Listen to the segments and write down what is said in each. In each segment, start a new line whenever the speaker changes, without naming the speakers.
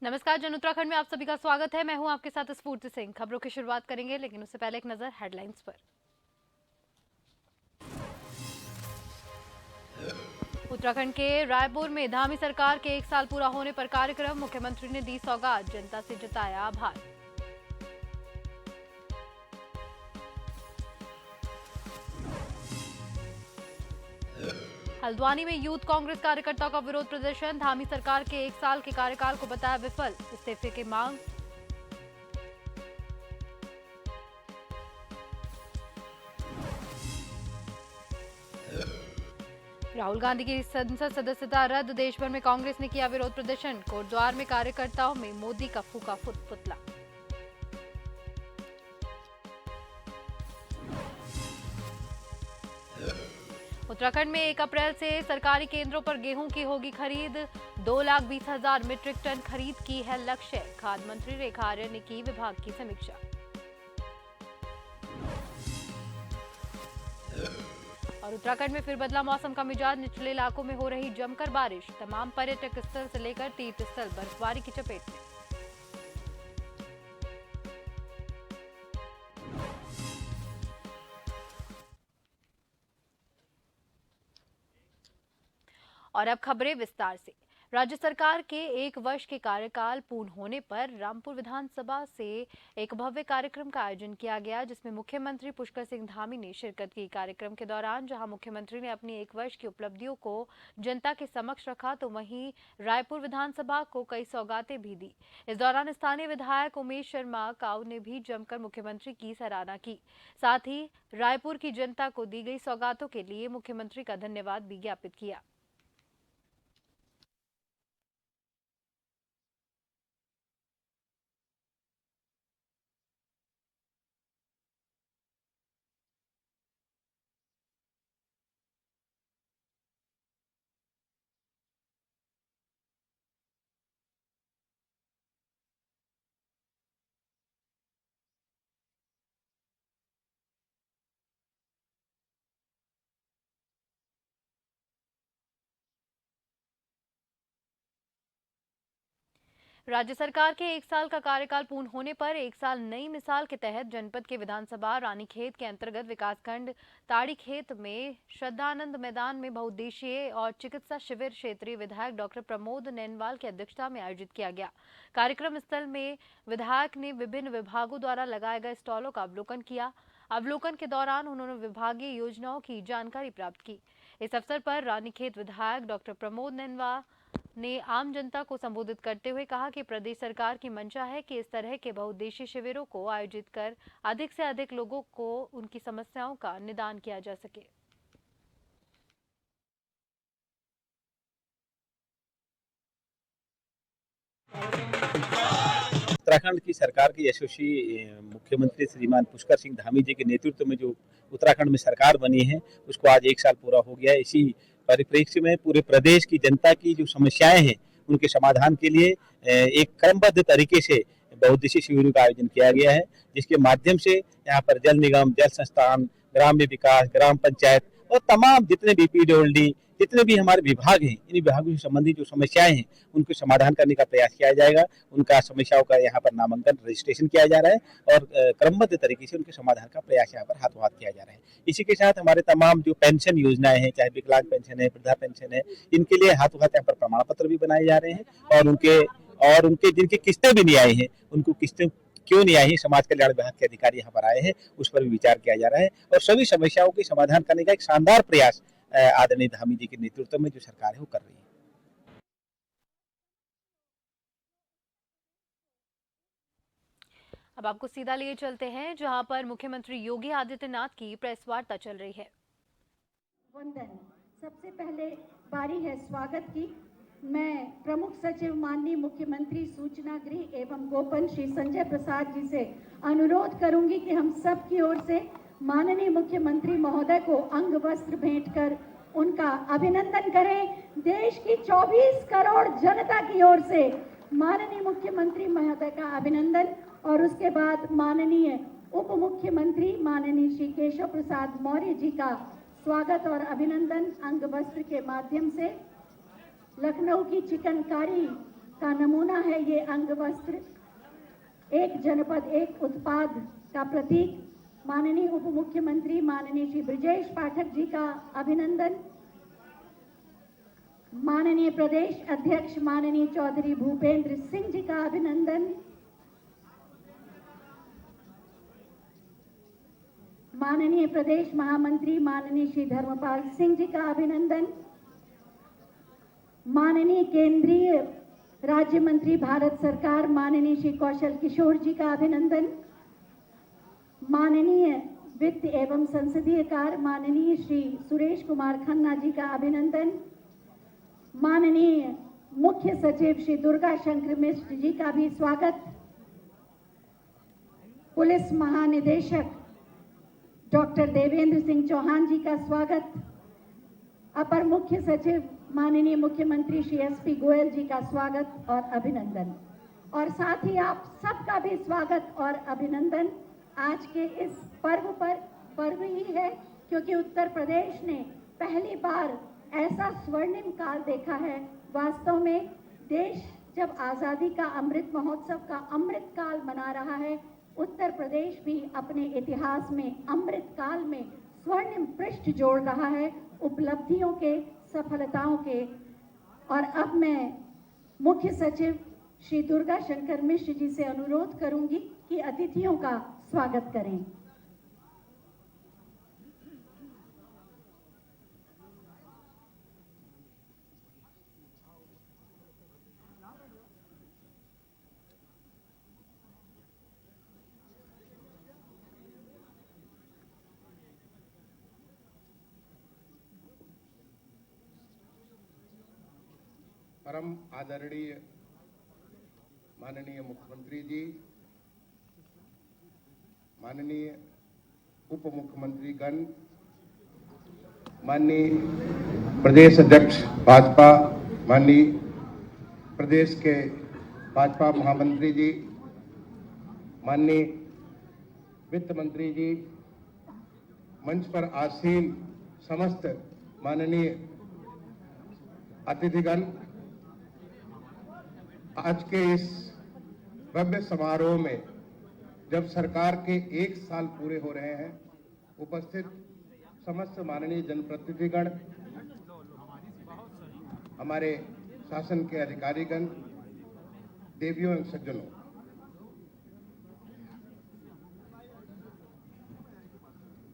नमस्कार, जन उत्तराखंड में आप सभी का स्वागत है। मैं हूं आपके साथ स्फूर्ति सिंह। खबरों की शुरुआत करेंगे, लेकिन उससे पहले एक नजर हेडलाइंस पर। उत्तराखंड के रायपुर में धामी सरकार के 1 साल पूरा होने पर कार्यक्रम, मुख्यमंत्री ने दी सौगात, जनता से जताया आभार। हल्द्वानी में यूथ कांग्रेस कार्यकर्ताओं का विरोध प्रदर्शन, धामी सरकार के 1 साल के कार्यकाल को बताया विफल, इस्तीफे की मांग। राहुल गांधी की संसद सदस्यता रद्द, देश भर में कांग्रेस ने किया विरोध प्रदर्शन, कोटद्वार में कार्यकर्ताओं में मोदी का फूका पुतला। उत्तराखंड में 1 अप्रैल से सरकारी केंद्रों पर गेहूं की होगी खरीद, 2,20,000 मीट्रिक टन खरीद की है लक्ष्य, खाद्य मंत्री रेखा आर्य ने की विभाग की समीक्षा। और उत्तराखंड में फिर बदला मौसम का मिजाज, निचले इलाकों में हो रही जमकर बारिश, तमाम पर्यटक स्थल से लेकर तीर्थ स्थल बर्फबारी की चपेट में। और अब खबरें विस्तार से। राज्य सरकार के 1 वर्ष के कार्यकाल पूर्ण होने पर रामपुर विधानसभा से एक भव्य कार्यक्रम का आयोजन किया गया, जिसमें मुख्यमंत्री पुष्कर सिंह धामी ने शिरकत की। कार्यक्रम के दौरान जहां मुख्यमंत्री ने अपनी 1 वर्ष की उपलब्धियों को जनता के समक्ष रखा, तो वहीं रायपुर विधानसभा को कई सौगातें भी दी। इस दौरान स्थानीय विधायक उमेश शर्मा काऊ ने भी जमकर मुख्यमंत्री की सराहना की। साथ ही रायपुर की जनता को दी गई सौगातों के लिए मुख्यमंत्री का धन्यवाद भी ज्ञापित किया। राज्य सरकार के 1 साल का कार्यकाल पूर्ण होने पर 1 साल नई मिसाल के तहत जनपद के विधानसभा रानीखेत के अंतर्गत विकासखंड ताड़ीखेत में श्रद्धानंद मैदान में बहुउद्देशीय और चिकित्सा शिविर क्षेत्रीय विधायक डॉक्टर प्रमोद नैनवाल की अध्यक्षता में आयोजित किया गया। कार्यक्रम स्थल में विधायक ने विभिन्न विभागों द्वारा लगाए गए स्टॉलों का अवलोकन किया। अवलोकन के दौरान उन्होंने विभागीय योजनाओं की जानकारी प्राप्त की। इस अवसर पर रानीखेत विधायक डॉक्टर प्रमोद नैनवाल ने आम जनता को संबोधित करते हुए कहा कि प्रदेश सरकार की मंशा है कि इस तरह के बहुउद्देशीय शिविरों को आयोजित कर अधिक से अधिक लोगों को उनकी समस्याओं का निदान किया जा सके।
उत्तराखंड की सरकार की यशस्वी मुख्यमंत्री श्रीमान पुष्कर सिंह धामी जी के नेतृत्व में जो उत्तराखंड में सरकार बनी है, उसको आज 1 साल पूरा हो गया है। इसी परिप्रेक्ष्य में पूरे प्रदेश की जनता की जो समस्याएं हैं, उनके समाधान के लिए एक क्रमबद्ध तरीके से बहुउद्देशीय शिविरों का आयोजन किया गया है, जिसके माध्यम से यहाँ पर जल निगम, जल संस्थान, ग्राम्य विकास, ग्राम पंचायत और तमाम जितने भी पीडब्ल्यूडी, जितने भी हमारे विभाग हैं, इन विभागों से संबंधित जो समस्याएं हैं, उनको समाधान करने का प्रयास किया जाएगा। उनका समस्याओं का यहाँ पर नामांकन रजिस्ट्रेशन किया जा रहा है और क्रमबद्ध तरीके से उनके समाधान का प्रयास यहाँ पर हाथों हाथ किया जा रहा है। इसी के साथ हमारे तमाम जो पेंशन योजनाएं हैं, चाहे विकलांग पेंशन है, वृद्धा पेंशन है, इनके लिए हाथों हाथ यहाँ पर प्रमाण पत्र भी बनाए जा रहे हैं और उनके जिनकी किस्तें भी नहीं आई हैं, उनको किस्तें क्यों नहीं आई, समाज कल्याण विभाग के अधिकारी यहाँ पर आए हैं, उस पर भी विचार किया जा रहा है और सभी समस्याओं के समाधान करने का एक शानदार प्रयास आदरणीय धामी जी के नेतृत्व में जो सरकार है वो कर रही है।
अब आपको सीधा लिए चलते हैं जहां पर मुख्यमंत्री योगी आदित्यनाथ की प्रेस वार्ता चल रही है।
वंदन। सबसे पहले बारी है स्वागत की। मैं प्रमुख सचिव माननीय मुख्यमंत्री सूचना गृह एवं गोपन श्री संजय प्रसाद जी से अनुरोध करूंगी कि हम सब की ओर से माननीय मुख्यमंत्री महोदय को अंग वस्त्र भेंट कर उनका अभिनंदन करें। देश की 24 करोड़ जनता की ओर से माननीय मुख्यमंत्री महोदय का अभिनंदन और उसके बाद माननीय उप मुख्यमंत्री माननीय श्री केशव प्रसाद मौर्य जी का स्वागत और अभिनंदन अंग वस्त्र के माध्यम से। लखनऊ की चिकनकारी का नमूना है ये अंग वस्त्र, एक जनपद एक उत्पाद का प्रतीक। माननीय उप मुख्यमंत्री माननीय श्री ब्रजेश पाठक जी का अभिनंदन। माननीय प्रदेश अध्यक्ष माननीय चौधरी भूपेंद्र सिंह जी का अभिनंदन। माननीय प्रदेश महामंत्री माननीय श्री धर्मपाल सिंह जी का अभिनंदन। माननीय केंद्रीय राज्य मंत्री भारत सरकार माननीय श्री कौशल किशोर जी का अभिनंदन। माननीय वित्त एवं संसदीय कार्य माननीय श्री सुरेश कुमार खन्ना जी का अभिनंदन। माननीय मुख्य सचिव श्री दुर्गा शंकर मिश्र जी का भी स्वागत। पुलिस महानिदेशक डॉक्टर देवेंद्र सिंह चौहान जी का स्वागत। अपर मुख्य सचिव माननीय मुख्यमंत्री श्री एसपी गोयल जी का स्वागत और अभिनंदन। और साथ ही आप सबका भी स्वागत और अभिनंदन आज के इस पर्व पर। पर्व ही है क्योंकि उत्तर प्रदेश ने पहली बार ऐसा स्वर्णिम काल देखा है। वास्तव में देश जब आज़ादी का अमृत महोत्सव का अमृत काल मना रहा है, उत्तर प्रदेश भी अपने इतिहास में अमृत काल में स्वर्णिम पृष्ठ जोड़ रहा है उपलब्धियों के, सफलताओं के। और अब मैं मुख्य सचिव श्री दुर्गा शंकर मिश्र जी से अनुरोध करूंगी कि अतिथियों का स्वागत करें।
परम आदरणीय माननीय मुख्यमंत्री जी, माननीय उप मुख्यमंत्री गण, माननीय प्रदेश अध्यक्ष भाजपा, माननीय प्रदेश के भाजपा महामंत्री जी, माननीय वित्त मंत्री जी, मंच पर आसीन समस्त माननीय अतिथिगण, आज के इस भव्य समारोह में जब सरकार के 1 साल पूरे हो रहे हैं, उपस्थित समस्त माननीय जनप्रतिनिधिगण, हमारे शासन के अधिकारीगण, देवियों एवं सज्जनों,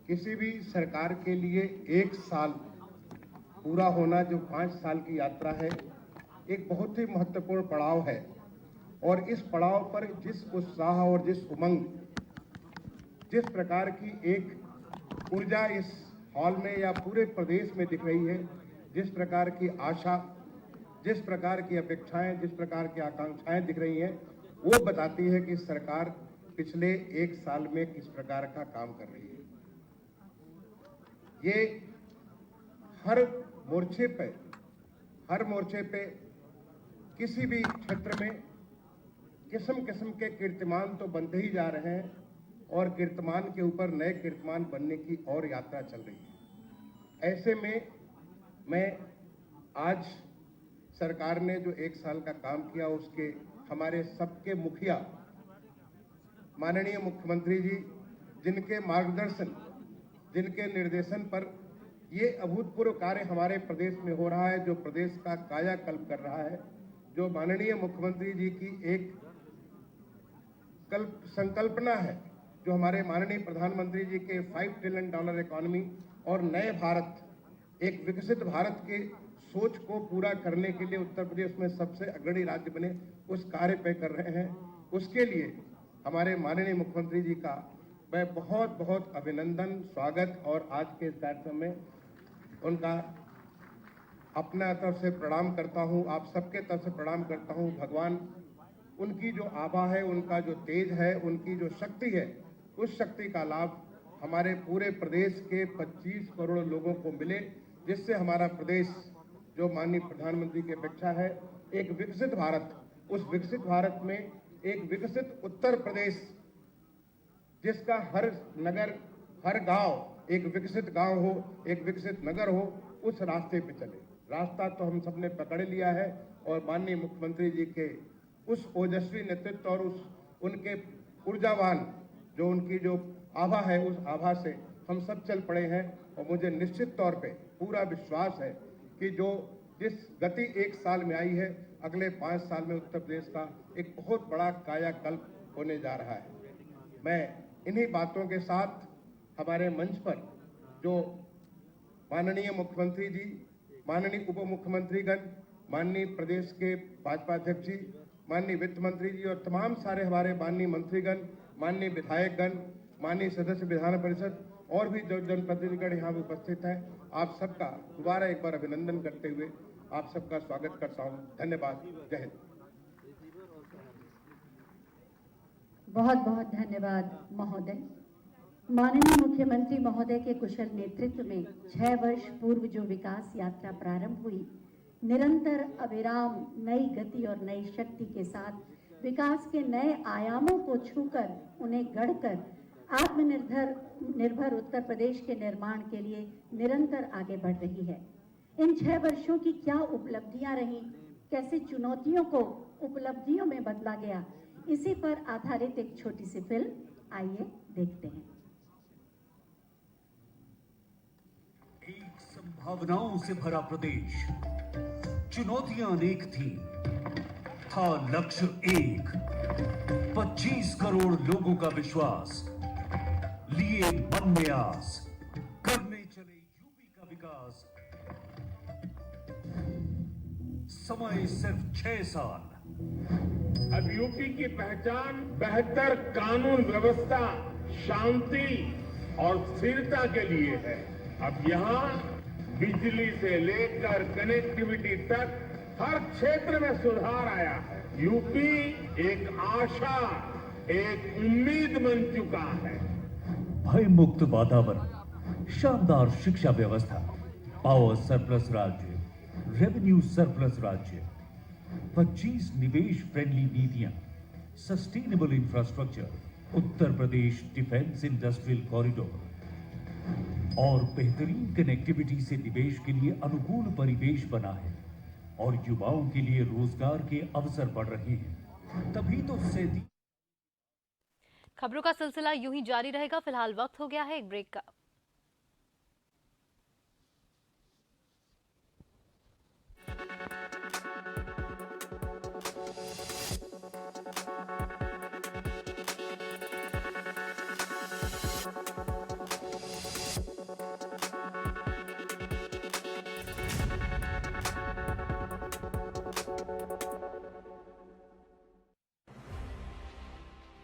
किसी भी सरकार के लिए 1 साल पूरा होना, जो 5 साल की यात्रा है, एक बहुत ही महत्वपूर्ण पड़ाव है। और इस पड़ाव पर जिस उत्साह और जिस उमंग, जिस प्रकार की एक ऊर्जा इस हॉल में या पूरे प्रदेश में दिख रही है, जिस प्रकार की आशा, जिस प्रकार की अपेक्षाएं, जिस प्रकार की आकांक्षाएं दिख रही हैं, वो बताती है कि सरकार पिछले 1 साल में किस प्रकार का काम कर रही है। ये हर मोर्चे पे किसी भी क्षेत्र में किस्म किस्म के कीर्तिमान तो बनते ही जा रहे हैं और कीर्तिमान के ऊपर नए कीर्तिमान बनने की और यात्रा चल रही है। ऐसे में मैं आज सरकार ने जो 1 साल का काम किया, उसके हमारे सबके मुखिया माननीय मुख्यमंत्री जी, जिनके मार्गदर्शन, जिनके निर्देशन पर ये अभूतपूर्व कार्य हमारे प्रदेश में हो रहा है, जो प्रदेश का कायाकल्प कर रहा है, जो माननीय मुख्यमंत्री जी की एक संकल्पना है, जो हमारे माननीय प्रधानमंत्री जी के $5 ट्रिलियन इकोनॉमी और नए भारत, एक विकसित भारत के सोच को पूरा करने के लिए उत्तर प्रदेश में सबसे अग्रणी राज्य बने, उस कार्य पे कर रहे हैं। उसके लिए हमारे माननीय मुख्यमंत्री जी का मैं बहुत बहुत अभिनंदन, स्वागत और आज के इस कार्यक्रम में उनका अपना तरफ से प्रणाम करता हूं, आप सबके तरफ से प्रणाम करता हूं। भगवान उनकी जो आभा है, उनका जो तेज है, उनकी जो शक्ति है, उस शक्ति का लाभ हमारे पूरे प्रदेश के 25 करोड़ लोगों को मिले, जिससे हमारा प्रदेश जो माननीय प्रधानमंत्री की अपेक्षा है एक विकसित भारत, उस विकसित भारत में एक विकसित उत्तर प्रदेश जिसका हर नगर हर गांव एक विकसित गांव हो, एक विकसित नगर हो, उस रास्ते पे चले। रास्ता तो हम सबने पकड़ लिया है और माननीय मुख्यमंत्री जी के उस ओजस्वी नेतृत्व और उस उनके ऊर्जावान जो उनकी जो आभा है, उस आभा से हम सब चल पड़े हैं। और मुझे निश्चित तौर पे पूरा विश्वास है कि जो जिस गति एक साल में आई है, अगले 5 साल में उत्तर प्रदेश का एक बहुत बड़ा कायाकल्प होने जा रहा है। मैं इन्हीं बातों के साथ हमारे मंच पर जो माननीय मुख्यमंत्री जी, माननीय उप मुख्यमंत्रीगण, माननीय प्रदेश के भाजपा अध्यक्ष जी, माननीय वित्त मंत्री जी और तमाम सारे हमारे माननीय मंत्रीगण, माननीय विधायकगण, माननीय सदस्य विधान परिषद और भी जो जनप्रतिनिधिगण यहाँ उपस्थित हैं, आप सबका दोबारा एक बार अभिनंदन करते हुए आप सबका स्वागत करता हूँ। धन्यवाद। जय हिंद।
बहुत बहुत धन्यवाद महोदय। माननीय मुख्यमंत्री महोदय के कुशल नेतृत्व में 6 वर्ष पूर्व जो विकास यात्रा प्रारंभ हुई, निरंतर अविराम नई गति और नई शक्ति के साथ विकास के नए आयामों को छूकर उन्हें गढ़कर आत्मनिर्भर उत्तर प्रदेश के निर्माण के लिए निरंतर आगे बढ़ रही है। इन 6 वर्षों की क्या उपलब्धियां रहीं, कैसे चुनौतियों को उपलब्धियों में बदला गया, इसी पर आधारित एक छोटी सी फिल्म आइए देखते हैं।
एक संभावनाओं से भरा प्रदेश, चुनौतियां अनेक थी, था लक्ष्य एक, 25 करोड़ लोगों का विश्वास, लिए मन में आस, करने चले यूपी का विकास। समय सिर्फ 6 साल।
अब यूपी की पहचान बेहतर कानून व्यवस्था, शांति और स्थिरता के लिए है। अब यहाँ बिजली से लेकर कनेक्टिविटी तक हर क्षेत्र में सुधार आया है। यूपी एक आशा, एक उम्मीद बन चुका है।
भय मुक्त वातावरण, शानदार शिक्षा व्यवस्था, पावर सरप्लस राज्य, रेवेन्यू सरप्लस राज्य, 25 निवेश फ्रेंडली नीतियां, sustainable infrastructure, Uttar Pradesh defence industrial corridor और बेहतरीन कनेक्टिविटी से निवेश के लिए अनुकूल परिवेश बना है और युवाओं के लिए रोजगार के अवसर बढ़ रहे हैं। तभी तो
खबरों का सिलसिला यूं ही जारी रहेगा। फिलहाल वक्त हो गया है एक ब्रेक का।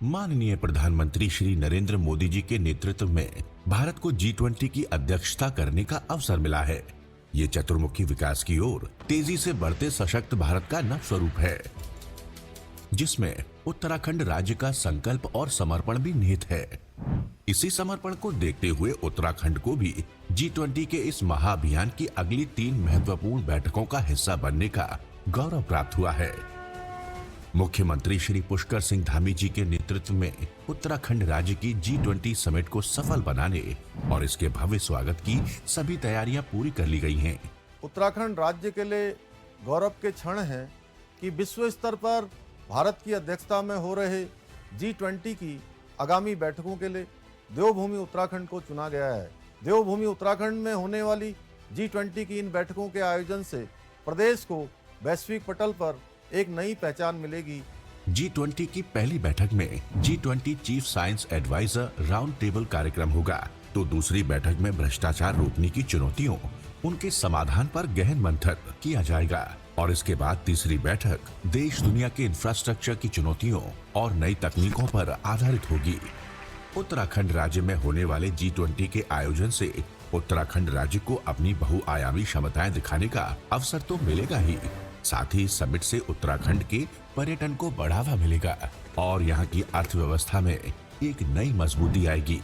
माननीय प्रधानमंत्री श्री नरेंद्र मोदी जी के नेतृत्व में भारत को G20 की अध्यक्षता करने का अवसर मिला है। ये चतुर्मुखी विकास की ओर तेजी से बढ़ते सशक्त भारत का नव स्वरूप है, जिसमें उत्तराखंड राज्य का संकल्प और समर्पण भी निहित है। इसी समर्पण को देखते हुए उत्तराखंड को भी G20 के इस महाअभियान की अगली 3 महत्वपूर्ण बैठकों का हिस्सा बनने का गौरव प्राप्त हुआ है। मुख्यमंत्री श्री पुष्कर सिंह धामी जी के नेतृत्व में उत्तराखंड राज्य की G20 समिट को सफल बनाने और इसके भव्य स्वागत की सभी तैयारियां पूरी कर ली गई हैं।
उत्तराखंड राज्य के लिए गौरव के क्षण है कि विश्व स्तर पर भारत की अध्यक्षता में हो रहे G20 की आगामी बैठकों के लिए देवभूमि उत्तराखंड को चुना गया है। देवभूमि उत्तराखंड में होने वाली G20 की इन बैठकों के आयोजन से प्रदेश को वैश्विक पटल पर एक नई पहचान मिलेगी।
G20 की पहली बैठक में G20 chief science adviser round table कार्यक्रम होगा, तो दूसरी बैठक में भ्रष्टाचार रोकने की चुनौतियों, उनके समाधान पर गहन मंथन किया जाएगा और इसके बाद तीसरी बैठक देश दुनिया के इंफ्रास्ट्रक्चर की चुनौतियों और नई तकनीकों पर आधारित होगी। उत्तराखंड राज्य में होने वाले G20 के आयोजन से उत्तराखंड राज्य को अपनी बहुआयामी क्षमताएं दिखाने का अवसर तो मिलेगा ही, साथ ही समिट से उत्तराखंड के पर्यटन को बढ़ावा मिलेगा और यहाँ की अर्थव्यवस्था में एक नई मजबूती आएगी।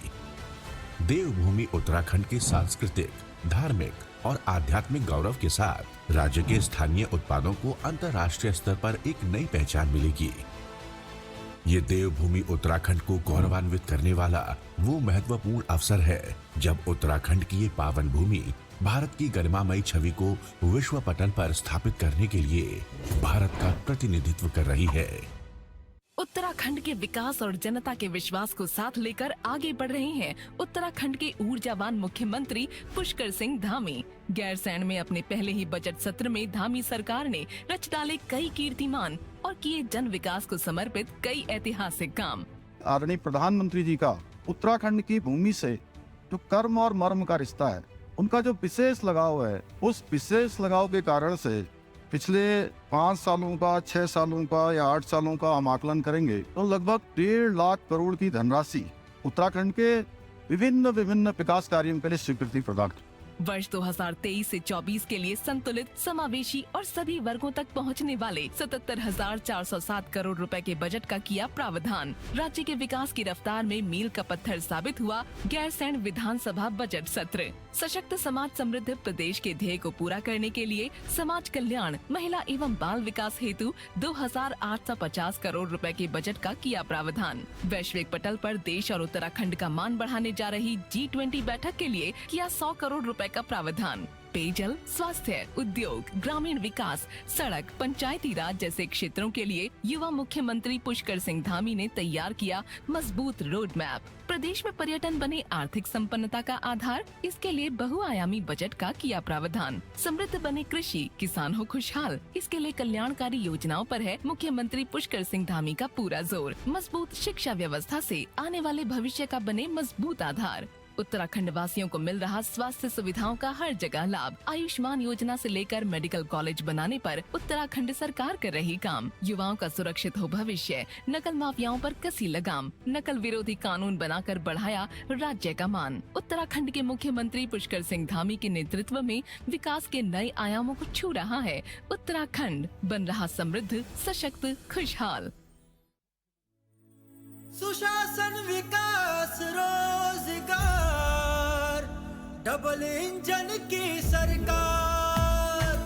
देवभूमि उत्तराखंड के सांस्कृतिक, धार्मिक और आध्यात्मिक गौरव के साथ राज्य के स्थानीय उत्पादों को अंतर्राष्ट्रीय स्तर पर एक नई पहचान मिलेगी। ये देवभूमि उत्तराखंड को गौरवान्वित करने वाला वो महत्वपूर्ण अवसर है जब उत्तराखंड की ये पावन भूमि भारत की गरिमामयी छवि को विश्व पटल पर स्थापित करने के लिए भारत का प्रतिनिधित्व कर रही है।
उत्तराखंड के विकास और जनता के विश्वास को साथ लेकर आगे बढ़ रहे हैं उत्तराखंड के ऊर्जावान मुख्यमंत्री पुष्कर सिंह धामी। गैरसैंण में अपने पहले ही बजट सत्र में धामी सरकार ने रच डाले कई कीर्तिमान और किए जन विकास को समर्पित कई ऐतिहासिक काम।
आदरणीय प्रधानमंत्री जी का उत्तराखंड की भूमि से जो कर्म और मर्म का रिश्ता है, उनका जो विशेष लगाव है, उस विशेष लगाव के कारण से पिछले 5 सालों का, 6 सालों का या 8 सालों का हम आकलन करेंगे तो लगभग 1.5 लाख करोड़ की धनराशि उत्तराखंड के विभिन्न विकास कार्यों के लिए स्वीकृति प्रदान।
वर्ष 2023 से 24 के लिए संतुलित, समावेशी और सभी वर्गों तक पहुंचने वाले 77,407 करोड़ रुपए के बजट का किया प्रावधान। राज्य के विकास की रफ्तार में मील का पत्थर साबित हुआ गैरसैंण विधानसभा बजट सत्र। सशक्त समाज समृद्ध प्रदेश के ध्येय को पूरा करने के लिए समाज कल्याण, महिला एवं बाल विकास हेतु 2,850 करोड़ रुपए के बजट का किया प्रावधान। वैश्विक पटल पर देश और उत्तराखंड का मान बढ़ाने जा रही G20 बैठक के लिए किया 100 करोड़ रुपए का प्रावधान। पेयजल, स्वास्थ्य, उद्योग, ग्रामीण विकास, सड़क, पंचायती राज जैसे क्षेत्रों के लिए युवा मुख्यमंत्री पुष्कर सिंह धामी ने तैयार किया मजबूत रोड मैप। प्रदेश में पर्यटन बने आर्थिक संपन्नता का आधार, इसके लिए बहुआयामी बजट का किया प्रावधान। समृद्ध बने कृषि, किसान हो खुशहाल, इसके लिए कल्याणकारी योजनाओं पर है मुख्यमंत्री पुष्कर सिंह धामी का पूरा जोर। मजबूत शिक्षा व्यवस्था से आने वाले भविष्य का बने मजबूत आधार। उत्तराखंड वासियों को मिल रहा स्वास्थ्य सुविधाओं का हर जगह लाभ। आयुष्मान योजना से लेकर मेडिकल कॉलेज बनाने पर उत्तराखंड सरकार कर रही काम। युवाओं का सुरक्षित हो भविष्य। नकल माफियाओं पर कसी लगाम। नकल विरोधी कानून बनाकर बढ़ाया राज्य का मान। उत्तराखंड के मुख्यमंत्री पुष्कर सिंह धामी के नेतृत्व में विकास के नए आयामों को छू रहा है। उत्तराखंड बन रहा समृद्ध, सशक्त, खुशहाल।
सुशासन, विकास, रोजगार, डबल इंजन की सरकार।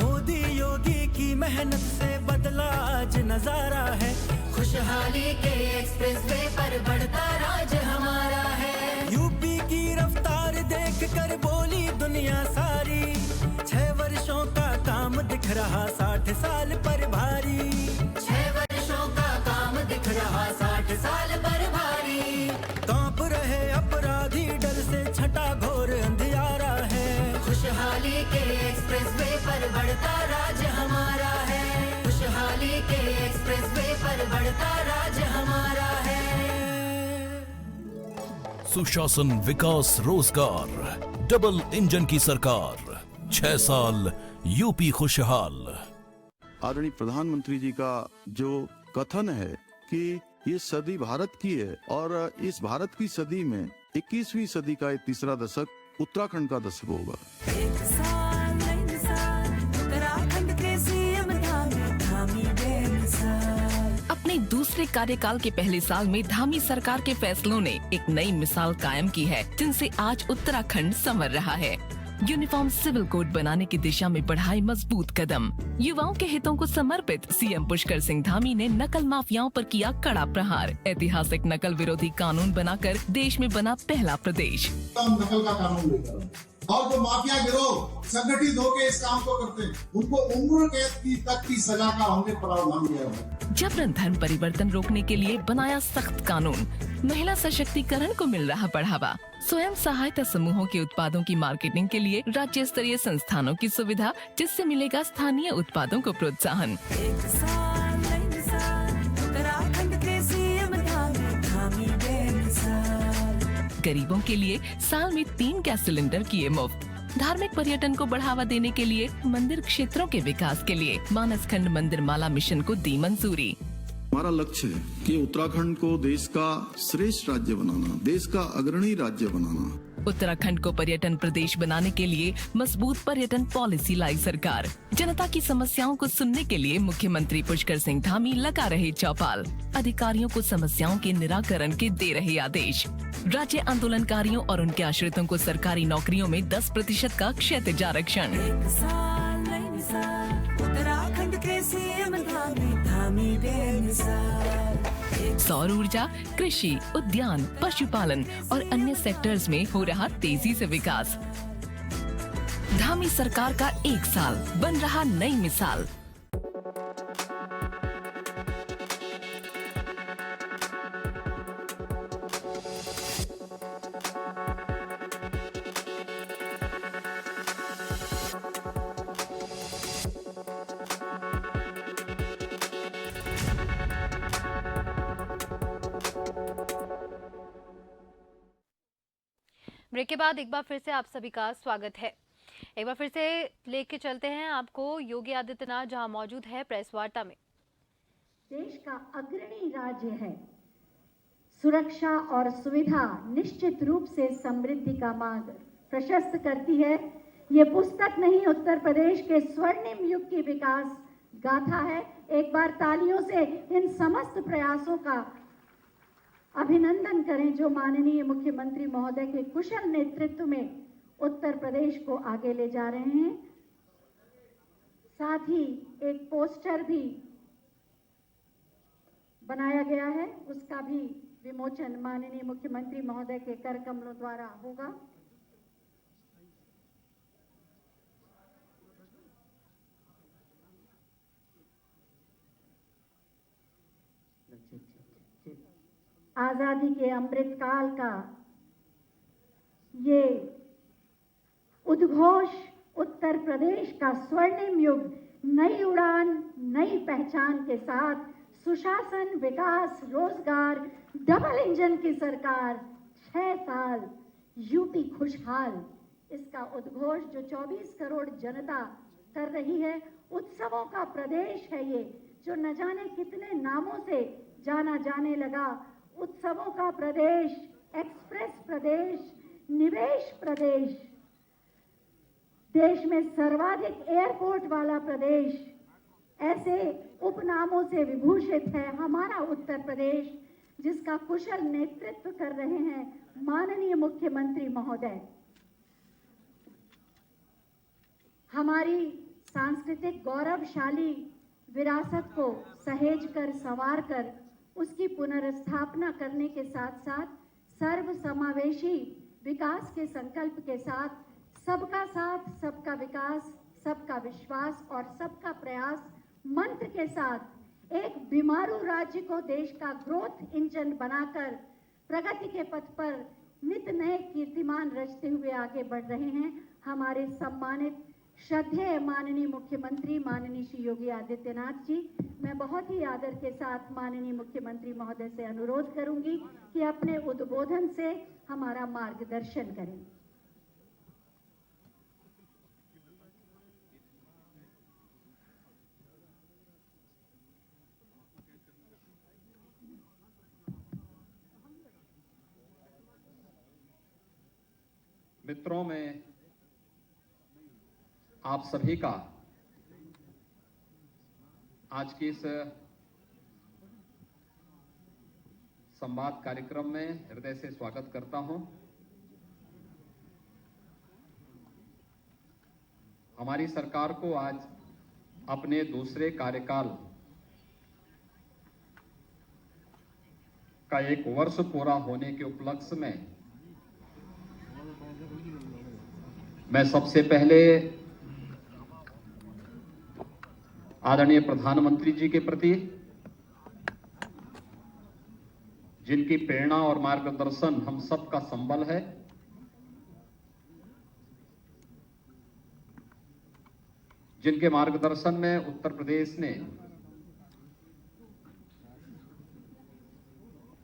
मोदी योगी की मेहनत से बदला आज नजारा है। खुशहाली के एक्सप्रेस वे पर बढ़ता राज हमारा है। यूपी की रफ्तार देख कर बोली दुनिया सारी, 6 वर्षों का काम दिख रहा 60 साल पर भारी। 6 वर्षों का काम दिख रहा 60 साल पर भारी। कांप रहे अपराधी डर से, छटा घोर अंधियारा है। खुशहाली के एक्सप्रेस वे पर बढ़ता राज हमारा है। खुशहाली के एक्सप्रेस वे पर बढ़ता राज हमारा है।
सुशासन, विकास, रोजगार, डबल इंजन की सरकार, 6 साल यूपी खुशहाल।
आदरणीय प्रधानमंत्री जी का जो कथन है कि ये सदी भारत की है और इस भारत की सदी में 21वीं सदी का एक तीसरा दशक उत्तराखंड का दशक होगा।
उत्तराखंड के सीएम धामी बेमिसाल। अपने दूसरे कार्यकाल के पहले साल में धामी सरकार के फैसलों ने एक नई मिसाल कायम की है, जिनसे आज उत्तराखंड संवर रहा है। यूनिफॉर्म सिविल कोड बनाने की दिशा में बढ़ाए मजबूत कदम। युवाओं के हितों को समर्पित सीएम पुष्कर सिंह धामी ने नकल माफियाओं पर किया कड़ा प्रहार। ऐतिहासिक नकल विरोधी कानून बनाकर देश में बना पहला प्रदेश।
नकल का कानून लेकर और जो माफिया गिरोह संगठित होकर इस काम को करते हैं, उनको उम्र कैद तक की सजा का हमने प्रावधान किया है।
जबरन धर्म परिवर्तन रोकने के लिए बनाया सख्त कानून। महिला सशक्तिकरण को मिल रहा बढ़ावा। स्वयं सहायता समूहों के उत्पादों की मार्केटिंग के लिए राज्य स्तरीय संस्थानों की सुविधा, जिससे मिलेगा स्थानीय उत्पादों को प्रोत्साहन। गरीबों के लिए साल में 3 गैस सिलेंडर किए मुफ्त। धार्मिक पर्यटन को बढ़ावा देने के लिए मंदिर क्षेत्रों के विकास के लिए मानसखंड मंदिर माला मिशन को दी मंजूरी।
हमारा लक्ष्य है कि उत्तराखंड को देश का श्रेष्ठ राज्य बनाना, देश का अग्रणी राज्य बनाना
उत्तराखंड को पर्यटन प्रदेश बनाने के लिए मजबूत पर्यटन पॉलिसी लाई सरकार। जनता की समस्याओं को सुनने के लिए मुख्यमंत्री पुष्कर सिंह धामी लगा रहे चौपाल। अधिकारियों को समस्याओं के निराकरण के दे रहे आदेश। राज्य आंदोलनकारियों और उनके आश्रितों को सरकारी नौकरियों में 10% का क्षैतिज आरक्षण।
उत्तराखंड के सीएम धामी बेमिसाल।
सौर ऊर्जा, कृषि, उद्यान, पशुपालन और अन्य सेक्टर्स में हो रहा तेजी से विकास। धामी सरकार का 1 साल बन रहा नई मिसाल।
ब्रेक के बाद एक बार फिर से आप सभी का स्वागत है। एक बार फिर से लेके चलते हैं आपको योगी आदित्यनाथ जहां मौजूद है प्रेस वार्ता में।
देश का अग्रणी राज्य है। सुरक्षा और सुविधा निश्चित रूप से समृद्धि का मार्ग प्रशस्त करती है। ये पुस्तक नहीं, उत्तर प्रदेश के स्वर्णिम युग की विकास गाथा है। एक बार तालियों से इन समस्त प्रयासों का अभिनंदन करें जो माननीय मुख्यमंत्री महोदय के कुशल नेतृत्व में उत्तर प्रदेश को आगे ले जा रहे हैं। साथ ही एक पोस्टर भी बनाया गया है, उसका भी विमोचन माननीय मुख्यमंत्री महोदय के कर कमलों द्वारा होगा। आजादी के अमृत काल का ये उद्घोष उत्तर प्रदेश का स्वर्णिम युग नई उड़ान, नई पहचान के साथ सुशासन, विकास, रोजगार, डबल इंजन की सरकार, 6 साल यूपी खुशहाल, इसका उद्घोष जो 24 करोड़ जनता कर रही है। उत्सवों का प्रदेश है ये, जो न जाने कितने नामों से जाना जाने लगा। उत्सवों का प्रदेश, एक्सप्रेस प्रदेश, निवेश प्रदेश, देश में सर्वाधिक एयरपोर्ट वाला प्रदेश, ऐसे उपनामों से विभूषित है हमारा उत्तर प्रदेश, जिसका कुशल नेतृत्व कर रहे हैं माननीय मुख्यमंत्री महोदय। हमारी सांस्कृतिक गौरवशाली विरासत को सहेज कर, संवार कर उसकी पुनर्स्थापना करने के साथ साथ सर्व समावेशी विकास के संकल्प के साथ सबका साथ, सबका विकास, सबका विश्वास और सबका प्रयास मंत्र के साथ एक बीमारू राज्य को देश का ग्रोथ इंजन बनाकर प्रगति के पथ पर नित नए कीर्तिमान रचते हुए आगे बढ़ रहे हैं हमारे सम्मानित श्रद्धेय माननीय मुख्यमंत्री माननीय श्री योगी आदित्यनाथ जी। मैं बहुत ही आदर के साथ माननीय मुख्यमंत्री महोदय से अनुरोध करूंगी कि अपने उद्बोधन से हमारा मार्गदर्शन करें।
मित्रों, में आप सभी का आज के इस संवाद कार्यक्रम में हृदय से स्वागत करता हूं। हमारी सरकार को आज अपने दूसरे कार्यकाल का 1 वर्ष पूरा होने के उपलक्ष्य में मैं सबसे पहले आदरणीय प्रधानमंत्री जी के प्रति, जिनकी प्रेरणा और मार्गदर्शन हम सबका संबल है, जिनके मार्गदर्शन में उत्तर प्रदेश ने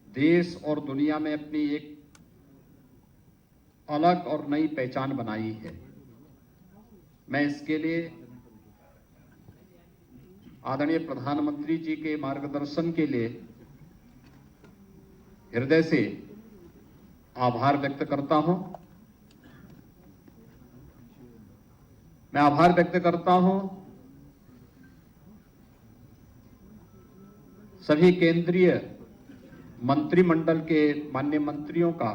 देश और दुनिया में अपनी एक अलग और नई पहचान बनाई है। मैं इसके लिए आदरणीय प्रधानमंत्री जी के मार्गदर्शन के लिए हृदय से आभार व्यक्त करता हूं। मैं आभार व्यक्त करता हूं सभी केंद्रीय मंत्रिमंडल के माननीय मंत्रियों का,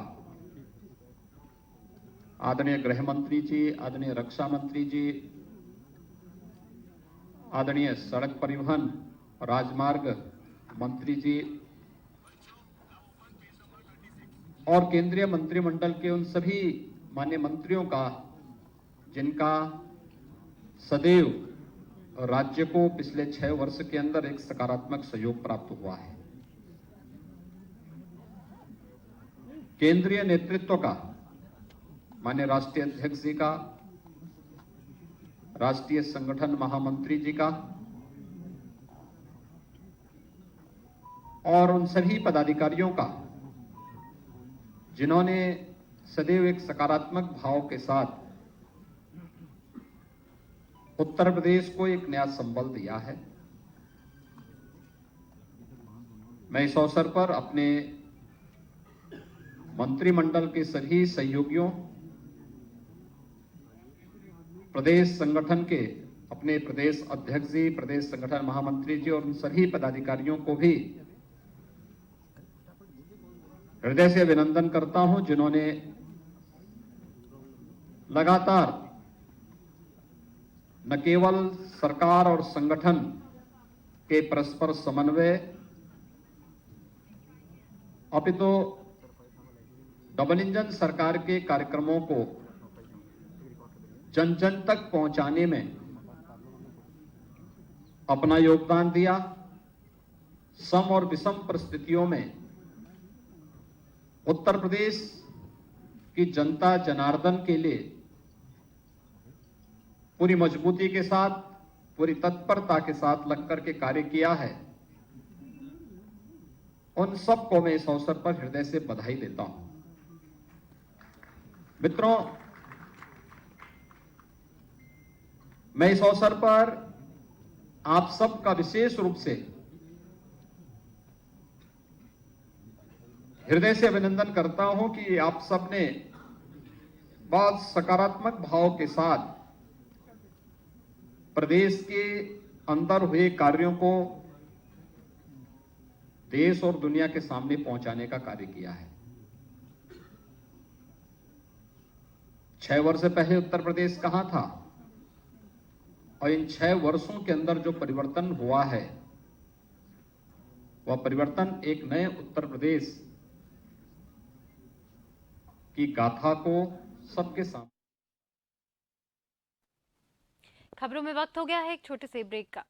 आदरणीय गृह मंत्री जी, आदरणीय रक्षा मंत्री जी, आदरणीय सड़क परिवहन राजमार्ग मंत्री जी और केंद्रीय मंत्रिमंडल के उन सभी माननीय मंत्रियों का जिनका सदैव राज्य को पिछले 6 वर्ष के अंदर एक सकारात्मक सहयोग प्राप्त हुआ है। केंद्रीय नेतृत्व का, माननीय राष्ट्रीय अध्यक्ष जी का, राष्ट्रीय संगठन महामंत्री जी का और उन सभी पदाधिकारियों का जिन्होंने सदैव एक सकारात्मक भाव के साथ उत्तर प्रदेश को एक नया संबल दिया है। मैं इस अवसर पर अपने मंत्रिमंडल के सभी सहयोगियों, प्रदेश संगठन के अपने प्रदेश अध्यक्ष जी, प्रदेश संगठन महामंत्री जी और उन सभी पदाधिकारियों को भी हृदय से अभिनंदन करता हूं जिन्होंने लगातार न केवल सरकार और संगठन के परस्पर समन्वय अपितु डबल इंजन सरकार के कार्यक्रमों को जन जन तक पहुंचाने में अपना योगदान दिया। सम और विषम परिस्थितियों में उत्तर प्रदेश की जनता जनार्दन के लिए पूरी मजबूती के साथ, पूरी तत्परता के साथ लगकर के कार्य किया है। उन सबको मैं इस अवसर पर हृदय से बधाई देता हूं। मित्रों, मैं इस अवसर पर आप सबका विशेष रूप से हृदय से अभिनंदन करता हूं कि आप सबने बहुत सकारात्मक भाव के साथ प्रदेश के अंदर हुए कार्यों को देश और दुनिया के सामने पहुंचाने का कार्य किया है। 6 वर्ष पहले उत्तर प्रदेश कहां था और इन 6 वर्षों के अंदर जो परिवर्तन हुआ है वह परिवर्तन एक नए उत्तर प्रदेश की गाथा को सबके सामने।
खबरों में वक्त हो गया है एक छोटे से ब्रेक का।